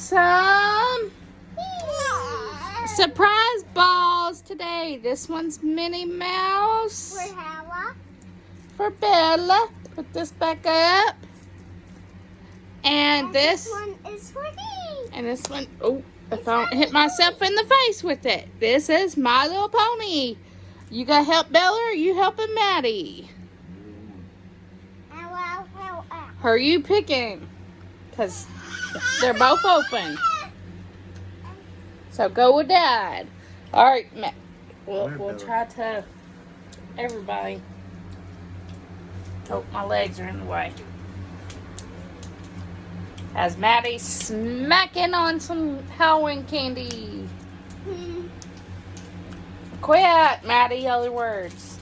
some surprise balls today. This one's Minnie Mouse. For Hella. For Bella. Put this back up. And this one is for me. And this one, oh, if I don't hit myself in the face with it. This is My Little Pony. You got help Bella or you helping Maddie? Who are you picking? Because they're both open. So go with Dad. All right, Matt. We'll try to, everybody. Oh, my legs are in the way. As Maddie's smacking on some Halloween candy. Quit, Maddie, other words.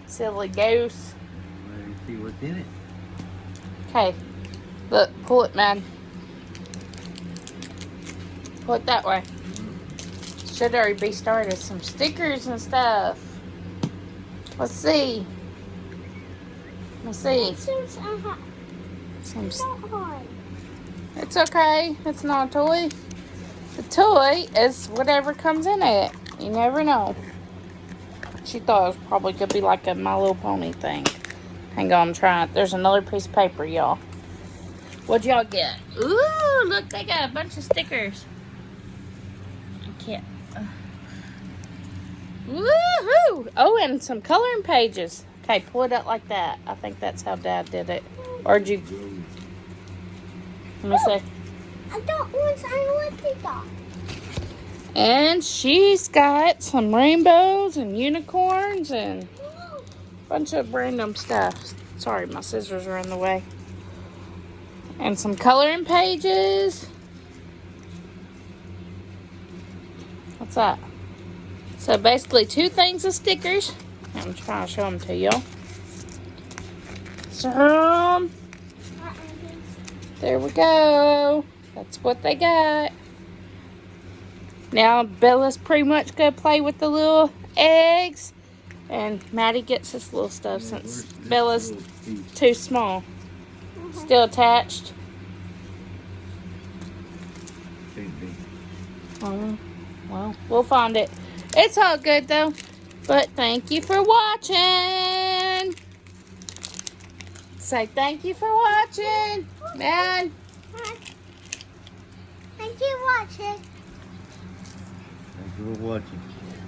Silly goose. Let me see what's in it. Okay. Look, pull it, man. Pull it that way. Should already be started. Some stickers and stuff. Let's see. Let's see. Some. It's okay. It's not a toy. The toy is whatever comes in it. You never know. She thought it was probably going to be like a My Little Pony thing. Hang on, I'm trying. There's another piece of paper, y'all. What'd y'all get? Ooh, look, they got a bunch of stickers. I can't. Woohoo! Oh, and some coloring pages. Okay, pull it up like that. I think that's how Dad did it. Or did you... Let me see. I don't want to go. And she's got some rainbows and unicorns and a bunch of random stuff. Sorry, my scissors are in the way. And some coloring pages. What's that? So basically 2 things of stickers. I'm trying to show them to y'all. Some. There we go. That's what they got. Now Bella's pretty much going to play with the little eggs. And Maddie gets this little stuff since Bella's too small. Still attached. Well, we'll find it. It's all good though. But thank you for watching. Say thank you for watching. Man. Thank you for watching. Thank you for watching.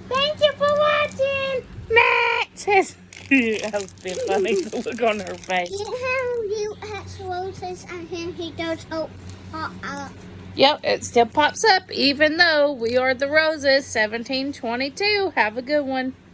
Thank you for watching. Max. That was been funny. The look on her face. You have roses and here he goes. Yep, it still pops up even though we are the Roses 1722. Have a good one.